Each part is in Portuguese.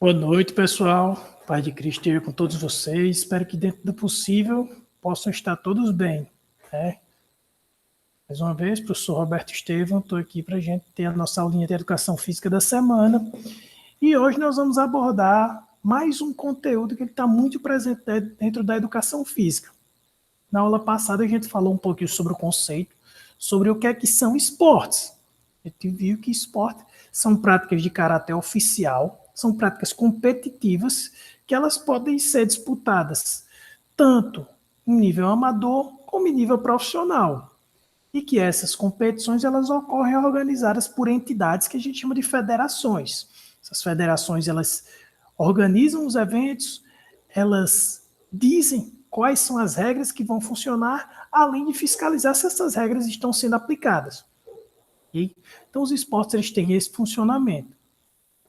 Boa noite, pessoal. Paz de Cristo esteja com todos vocês. Espero que, dentro do possível, possam estar todos bem. Né? Mais uma vez, professor Roberto Estevam, estou aqui para a gente ter a nossa aulinha de Educação Física da semana. E hoje nós vamos abordar mais um conteúdo que está muito presente dentro da Educação Física. Na aula passada, a gente falou um pouquinho sobre o conceito, sobre o que é que são esportes. A gente viu que esportes são práticas de caráter oficial, são práticas competitivas que elas podem ser disputadas tanto em nível amador como em nível profissional. E que essas competições elas ocorrem organizadas por entidades que a gente chama de federações. Essas federações elas organizam os eventos, elas dizem quais são as regras que vão funcionar, além de fiscalizar se essas regras estão sendo aplicadas. Okay? Então os esportes eles têm esse funcionamento.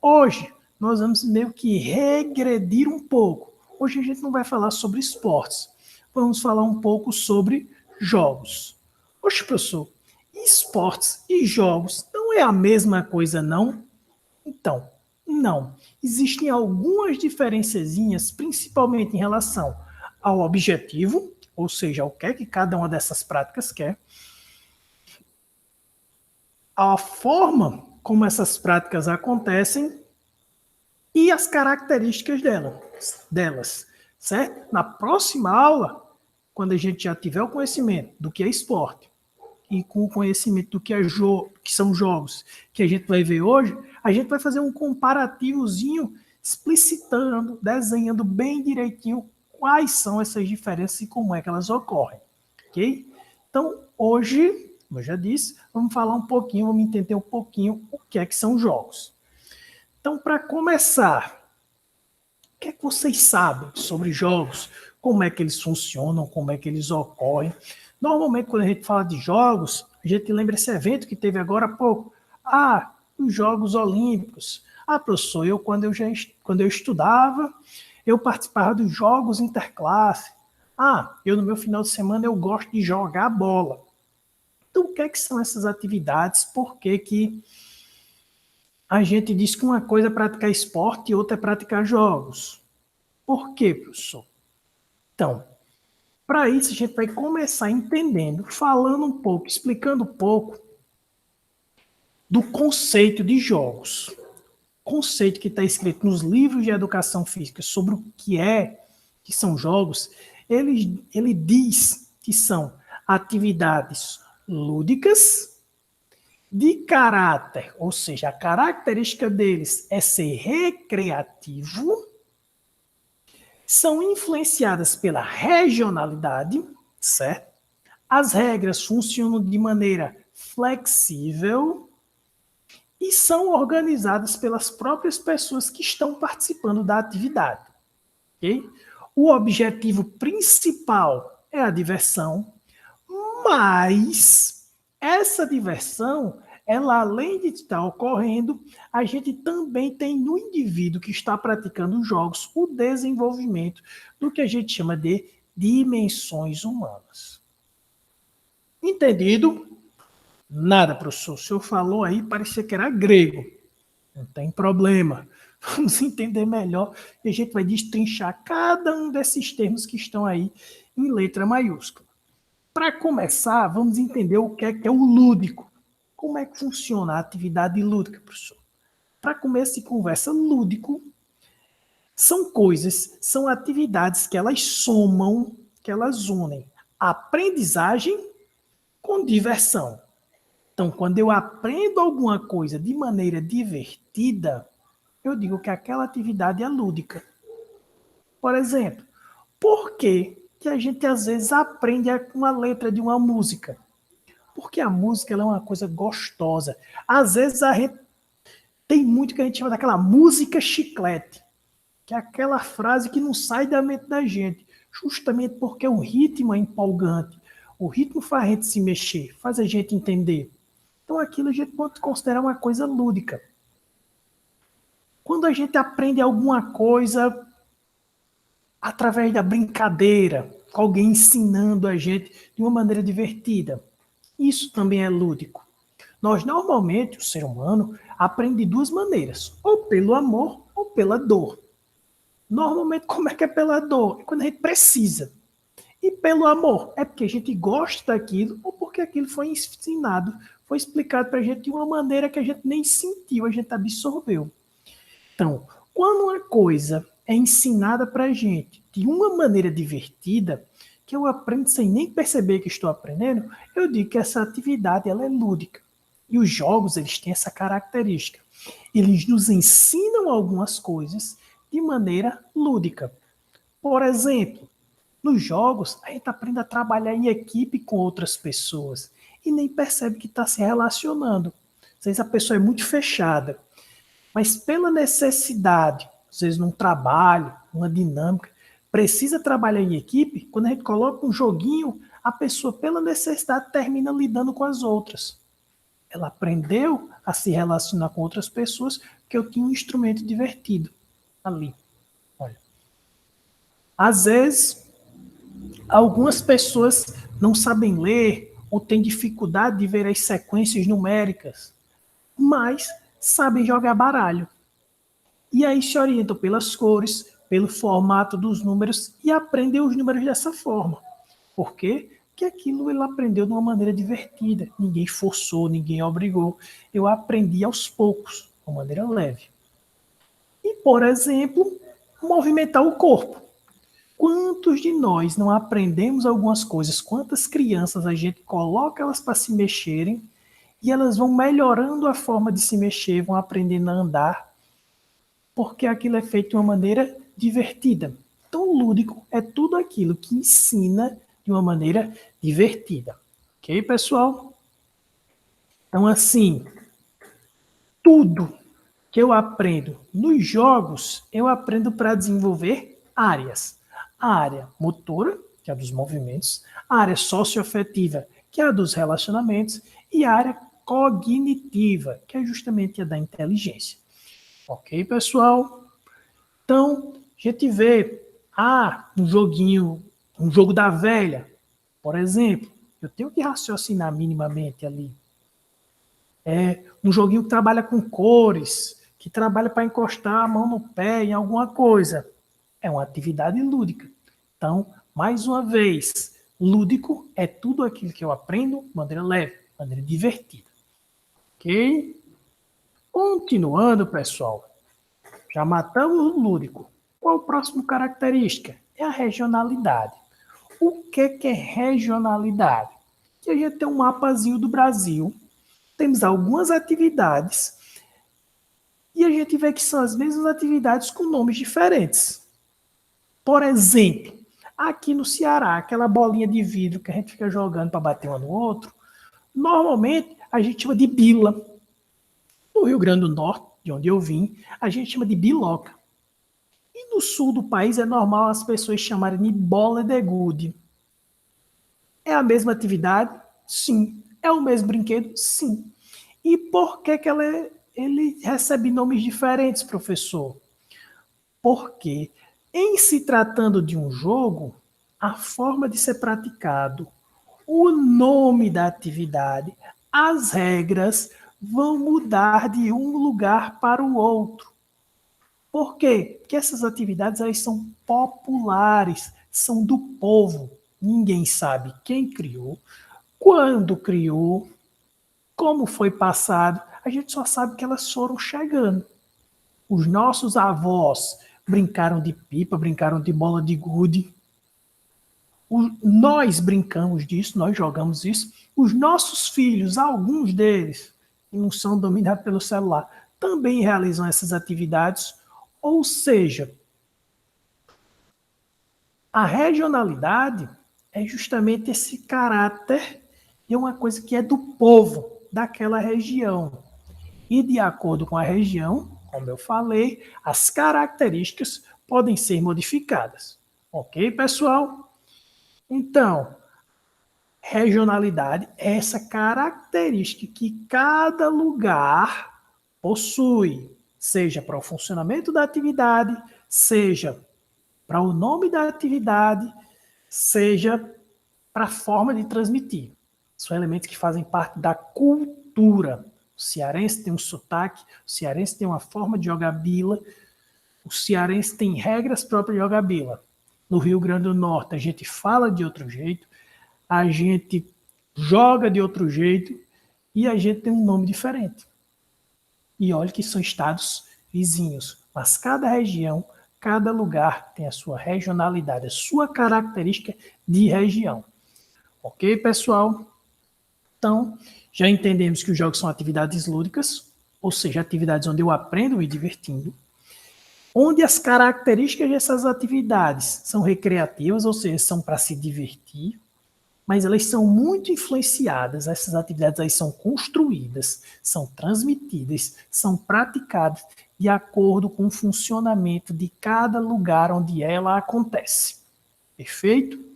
Hoje, nós vamos meio que regredir um pouco. Hoje a gente não vai falar sobre esportes. Vamos falar um pouco sobre jogos. Oxe, professor, esportes e jogos não é a mesma coisa, não? Então, não. Existem algumas diferençazinhas, principalmente em relação ao objetivo, ou seja, o que é que cada uma dessas práticas quer, a forma como essas práticas acontecem e as características delas, certo? Na próxima aula, quando a gente já tiver o conhecimento do que é esporte e com o conhecimento do que, que são jogos que a gente vai ver hoje, a gente vai fazer um comparativozinho explicitando, desenhando bem direitinho quais são essas diferenças e como é que elas ocorrem, ok? Então, hoje, como eu já disse, vamos falar um pouquinho, vamos entender um pouquinho o que é que são jogos. Então, para começar, o que é que vocês sabem sobre jogos? Como é que eles funcionam? Como é que eles ocorrem? Normalmente, quando a gente fala de jogos, a gente lembra esse evento que teve agora há pouco. Os Jogos Olímpicos. Professor, quando eu estudava, eu participava dos Jogos Interclasse. Eu no meu final de semana eu gosto de jogar bola. Então, o que é que são essas atividades? Por que a gente diz que uma coisa é praticar esporte e outra é praticar jogos? Por quê, professor? Então, para isso a gente vai começar entendendo, falando um pouco, explicando um pouco do conceito de jogos. Conceito que está escrito nos livros de educação física sobre o que são jogos, ele diz que são atividades lúdicas de caráter, ou seja, a característica deles é ser recreativo, são influenciadas pela regionalidade, certo? As regras funcionam de maneira flexível e são organizadas pelas próprias pessoas que estão participando da atividade. Okay? O objetivo principal é a diversão, mas essa diversão, ela além de estar ocorrendo, a gente também tem no indivíduo que está praticando os jogos o desenvolvimento do que a gente chama de dimensões humanas. Entendido? Nada, professor. O senhor falou aí, parecia que era grego. Não tem problema. Vamos entender melhor e a gente vai destrinchar cada um desses termos que estão aí em letra maiúscula. Para começar, vamos entender o que é o lúdico. Como é que funciona a atividade lúdica, professor? Para começo de conversa, lúdico são atividades que elas somam, que elas unem aprendizagem com diversão. Então, quando eu aprendo alguma coisa de maneira divertida, eu digo que aquela atividade é lúdica. Por exemplo, por que a gente às vezes aprende uma letra de uma música? Porque a música ela é uma coisa gostosa. Às vezes tem muito que a gente chama daquela música chiclete, que é aquela frase que não sai da mente da gente, justamente porque o ritmo é empolgante. O ritmo faz a gente se mexer, faz a gente entender. Então aquilo a gente pode considerar uma coisa lúdica. Quando a gente aprende alguma coisa através da brincadeira, alguém ensinando a gente de uma maneira divertida, isso também é lúdico. Nós, normalmente, o ser humano aprende de duas maneiras, ou pelo amor ou pela dor. Normalmente, como é que é pela dor? É quando a gente precisa. E pelo amor, é porque a gente gosta daquilo ou porque aquilo foi ensinado, foi explicado para a gente de uma maneira que a gente nem sentiu, a gente absorveu. Então, quando uma coisa é ensinada para a gente de uma maneira divertida, que eu aprendo sem nem perceber que estou aprendendo, eu digo que essa atividade ela é lúdica. E os jogos eles têm essa característica. Eles nos ensinam algumas coisas de maneira lúdica. Por exemplo, nos jogos, a gente aprende a trabalhar em equipe com outras pessoas e nem percebe que está se relacionando. Às vezes a pessoa é muito fechada, mas pela necessidade, às vezes num trabalho, uma dinâmica, precisa trabalhar em equipe, quando a gente coloca um joguinho, a pessoa, pela necessidade, termina lidando com as outras. Ela aprendeu a se relacionar com outras pessoas porque eu tinha um instrumento divertido ali. Olha. Às vezes, algumas pessoas não sabem ler ou têm dificuldade de ver as sequências numéricas, mas sabem jogar baralho. E aí se orientam pelas cores, pelo formato dos números e aprendem os números dessa forma. Por quê? Porque aquilo ele aprendeu de uma maneira divertida. Ninguém forçou, ninguém obrigou. Eu aprendi aos poucos, de uma maneira leve. E, por exemplo, movimentar o corpo. Quantos de nós não aprendemos algumas coisas? Quantas crianças a gente coloca elas para se mexerem e elas vão melhorando a forma de se mexer, vão aprendendo a andar, porque aquilo é feito de uma maneira divertida. Então, o lúdico é tudo aquilo que ensina de uma maneira divertida. Ok, pessoal? Então, assim, tudo que eu aprendo nos jogos, eu aprendo para desenvolver áreas. A área motora, que é a dos movimentos, a área socioafetiva, que é a dos relacionamentos, e a área cognitiva, que é justamente a da inteligência. Ok, pessoal? Então, a gente vê, um joguinho, um jogo da velha, por exemplo, eu tenho que raciocinar minimamente ali. É um joguinho que trabalha com cores, que trabalha para encostar a mão no pé em alguma coisa. É uma atividade lúdica. Então, mais uma vez, lúdico é tudo aquilo que eu aprendo de maneira leve, de maneira divertida. Ok? Continuando, pessoal. Já matamos o lúdico. Qual a próxima característica? É a regionalidade. O que é regionalidade? Que a gente tem um mapazinho do Brasil, temos algumas atividades e a gente vê que são as mesmas atividades com nomes diferentes. Por exemplo, aqui no Ceará, aquela bolinha de vidro que a gente fica jogando para bater um no outro, normalmente a gente chama de bila. No Rio Grande do Norte, de onde eu vim, a gente chama de biloca. E no sul do país é normal as pessoas chamarem de bola de gude. É a mesma atividade? Sim. É o mesmo brinquedo? Sim. E por que, ele recebe nomes diferentes, professor? Porque, em se tratando de um jogo, a forma de ser praticado, o nome da atividade, as regras vão mudar de um lugar para o outro. Por quê? Porque essas atividades elas são populares, são do povo. Ninguém sabe quem criou, quando criou, como foi passado. A gente só sabe que elas foram chegando. Os nossos avós brincaram de pipa, brincaram de bola de gude. Nós brincamos disso, nós jogamos isso. Os nossos filhos, alguns deles, que não são dominados pelo celular, também realizam essas atividades. Ou seja, a regionalidade é justamente esse caráter de uma coisa que é do povo daquela região. E de acordo com a região, como eu falei, as características podem ser modificadas. Ok, pessoal? Então, regionalidade é essa característica que cada lugar possui, seja para o funcionamento da atividade, seja para o nome da atividade, seja para a forma de transmitir. São elementos que fazem parte da cultura. cultura. O cearense tem um sotaque, o cearense tem uma forma de jogar bila, o cearense tem regras próprias de jogar bila. No Rio Grande do Norte, a gente fala de outro jeito, a gente joga de outro jeito e a gente tem um nome diferente. E olha que são estados vizinhos, mas cada região, cada lugar tem a sua regionalidade, a sua característica de região. Ok, pessoal? Então, já entendemos que os jogos são atividades lúdicas, ou seja, atividades onde eu aprendo me divertindo, onde as características dessas atividades são recreativas, ou seja, são para se divertir, mas elas são muito influenciadas, essas atividades aí são construídas, são transmitidas, são praticadas de acordo com o funcionamento de cada lugar onde ela acontece. Perfeito?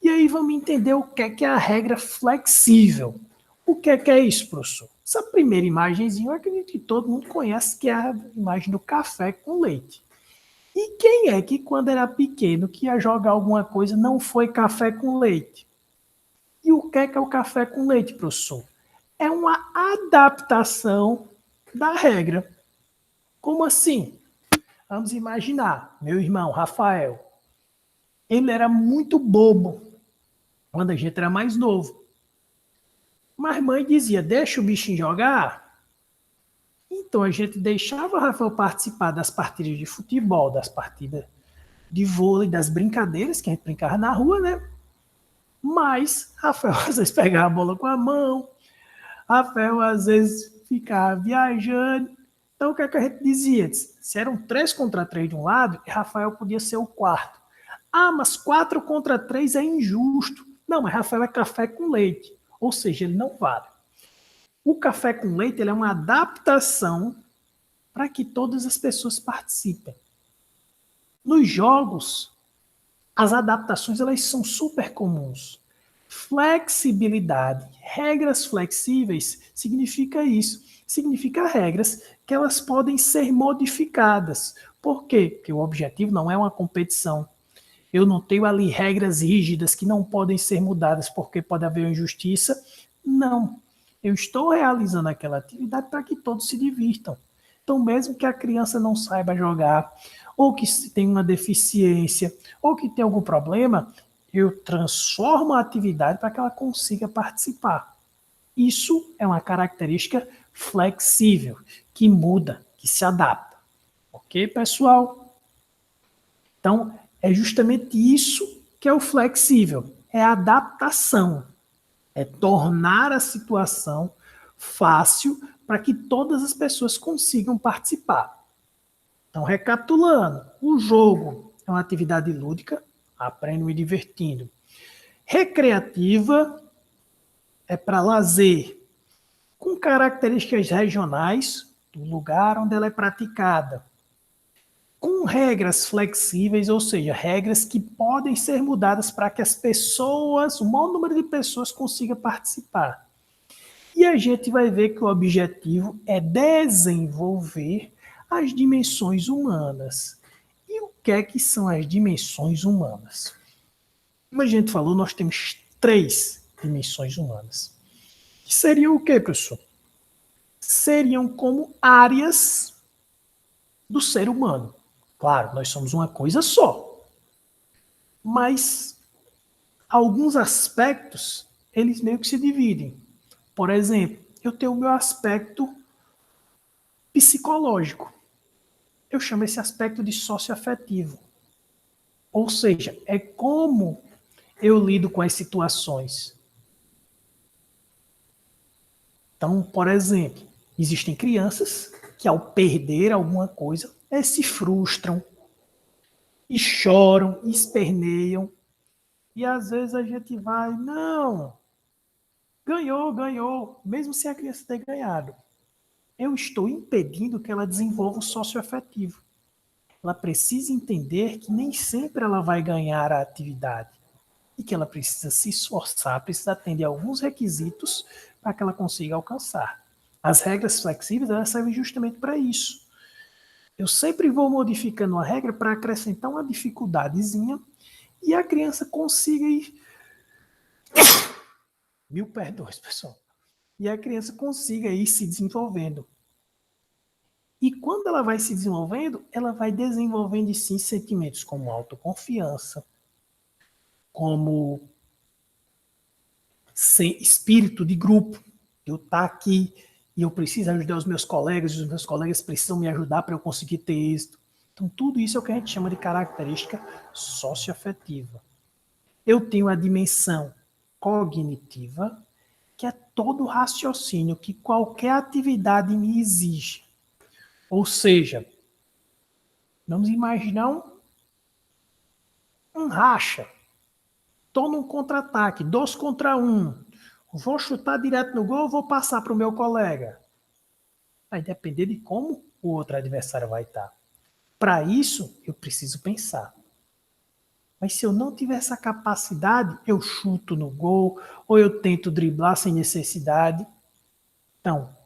E aí vamos entender o que é a regra flexível. O que é isso, professor? Essa primeira imagenzinha, eu acredito que todo mundo conhece, que é a imagem do café com leite. E quem é que, quando era pequeno, que ia jogar alguma coisa, não foi café com leite? E o que é o café com leite, professor? É uma adaptação da regra. Como assim? Vamos imaginar, meu irmão, Rafael, ele era muito bobo quando a gente era mais novo. Mas mãe dizia, deixa o bichinho jogar. Então a gente deixava o Rafael participar das partidas de futebol, das partidas de vôlei, das brincadeiras que a gente brincava na rua, né? Mas Rafael às vezes pegava a bola com a mão, Rafael às vezes ficava viajando. Então o que a gente dizia? Se eram 3 contra 3 de um lado, Rafael podia ser o quarto. Ah, mas 4 contra 3 é injusto. Não, mas Rafael é café com leite. Ou seja, ele não vale. O café com leite ele é uma adaptação para que todas as pessoas participem. Nos jogos, as adaptações elas são super comuns. Flexibilidade, regras flexíveis, significa isso. Significa regras que elas podem ser modificadas. Por quê? Porque o objetivo não é uma competição. Eu não tenho ali regras rígidas que não podem ser mudadas porque pode haver uma injustiça. Não. Eu estou realizando aquela atividade para que todos se divirtam. Então, mesmo que a criança não saiba jogar, ou que tenha uma deficiência, ou que tenha algum problema, eu transformo a atividade para que ela consiga participar. Isso é uma característica flexível, que muda, que se adapta. Ok, pessoal? Então, é justamente isso que é o flexível, é a adaptação, é tornar a situação fácil para que todas as pessoas consigam participar. Então, recapitulando, o jogo é uma atividade lúdica, aprendo me divertindo. Recreativa é para lazer, com características regionais do lugar onde ela é praticada. Com regras flexíveis, ou seja, regras que podem ser mudadas para que as pessoas, o maior número de pessoas consiga participar. E a gente vai ver que o objetivo é desenvolver as dimensões humanas. E o que são as dimensões humanas? Como a gente falou, nós temos 3 dimensões humanas. Que seriam o quê, professor? Seriam como áreas do ser humano. Claro, nós somos uma coisa só. Mas alguns aspectos, eles meio que se dividem. Por exemplo, eu tenho o meu aspecto psicológico. Eu chamo esse aspecto de socioafetivo. Ou seja, é como eu lido com as situações. Então, por exemplo, existem crianças que ao perder alguma coisa, se frustram, e choram, e esperneiam. E às vezes a gente vai, não, ganhou, mesmo sem a criança ter ganhado. Eu estou impedindo que ela desenvolva o socioafetivo. Ela precisa entender que nem sempre ela vai ganhar a atividade e que ela precisa se esforçar, precisa atender alguns requisitos para que ela consiga alcançar. As regras flexíveis elas servem justamente para isso. Eu sempre vou modificando uma regra para acrescentar uma dificuldadezinha e a criança consiga ir... Mil perdões, pessoal. e a criança consiga ir se desenvolvendo. E quando ela vai se desenvolvendo, ela vai desenvolvendo sim sentimentos como autoconfiança, como espírito de grupo. Eu estar aqui e eu preciso ajudar os meus colegas, e os meus colegas precisam me ajudar para eu conseguir ter êxito. Então, tudo isso é o que a gente chama de característica socioafetiva. Eu tenho a dimensão cognitiva, que é todo o raciocínio que qualquer atividade me exige. Ou seja, vamos imaginar um racha. Estou num contra-ataque, 2 contra 1. Vou chutar direto no gol ou vou passar para o meu colega? Vai depender de como o outro adversário vai estar. Para isso, eu preciso pensar. Mas se eu não tiver essa capacidade, eu chuto no gol ou eu tento driblar sem necessidade. Então,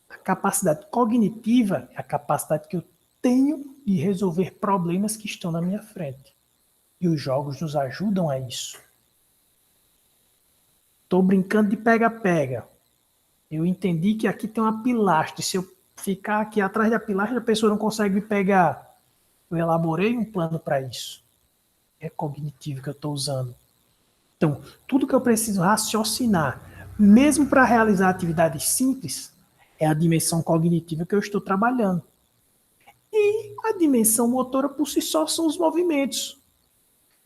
a capacidade cognitiva é a capacidade que eu tenho de resolver problemas que estão na minha frente. E os jogos nos ajudam a isso. Estou brincando de pega-pega. Eu entendi que aqui tem uma pilastra. Se eu ficar aqui atrás da pilastra, a pessoa não consegue me pegar. Eu elaborei um plano para isso. É cognitivo que eu estou usando. Então, tudo que eu preciso raciocinar, mesmo para realizar atividades simples, é a dimensão cognitiva que eu estou trabalhando. E a dimensão motora por si só são os movimentos.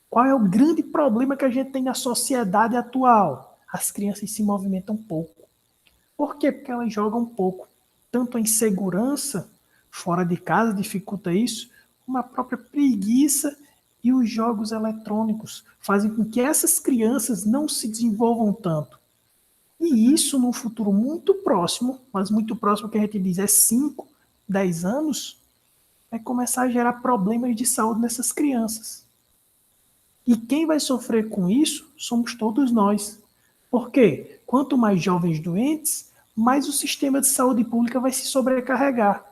Qual é o grande problema que a gente tem na sociedade atual? As crianças se movimentam pouco. Por quê? Porque elas jogam pouco. Tanto a insegurança fora de casa dificulta isso, como a própria preguiça e os jogos eletrônicos fazem com que essas crianças não se desenvolvam tanto. E isso, num futuro muito próximo, mas muito próximo que a gente diz é 5, 10 anos, vai começar a gerar problemas de saúde nessas crianças. E quem vai sofrer com isso somos todos nós. Por quê? Quanto mais jovens doentes, mais o sistema de saúde pública vai se sobrecarregar.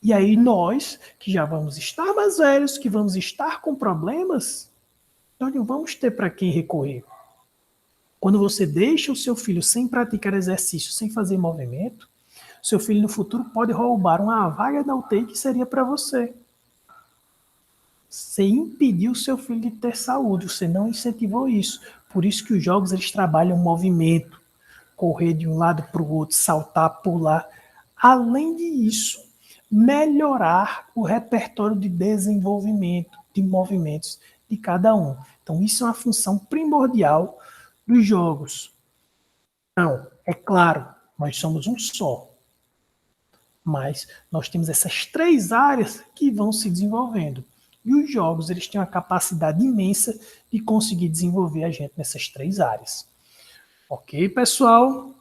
E aí nós, que já vamos estar mais velhos, que vamos estar com problemas, nós não vamos ter para quem recorrer. Quando você deixa o seu filho sem praticar exercício, sem fazer movimento, seu filho no futuro pode roubar uma vaga da UTI que seria para você. Você impediu o seu filho de ter saúde, você não incentivou isso. Por isso que os jogos eles trabalham movimento, correr de um lado para o outro, saltar, pular. Além disso, melhorar o repertório de desenvolvimento, de movimentos de cada um. Então, isso é uma função primordial dos jogos. Então, é claro, nós somos um só. Mas nós temos essas 3 áreas que vão se desenvolvendo. E os jogos eles têm uma capacidade imensa de conseguir desenvolver a gente nessas 3 áreas. Ok, pessoal?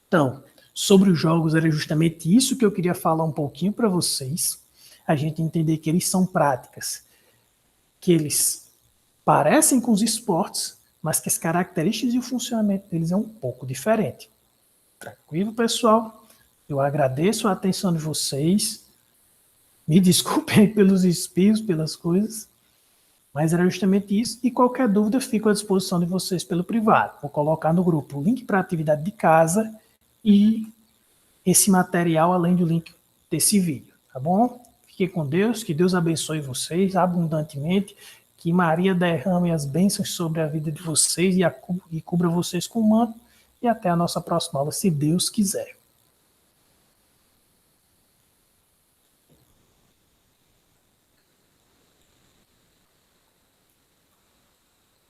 Então, sobre os jogos era justamente isso que eu queria falar um pouquinho para vocês. A gente entender que eles são práticas, que eles parecem com os esportes, mas que as características e o funcionamento deles é um pouco diferente. Tranquilo, pessoal? Eu agradeço a atenção de vocês. Me desculpem pelos espirros, pelas coisas, mas era justamente isso. E qualquer dúvida, fico à disposição de vocês pelo privado. Vou colocar no grupo o link para a atividade de casa e esse material, além do link desse vídeo, tá bom? Fiquem com Deus, que Deus abençoe vocês abundantemente, que Maria derrame as bênçãos sobre a vida de vocês e cubra vocês com o manto. E até a nossa próxima aula, se Deus quiser.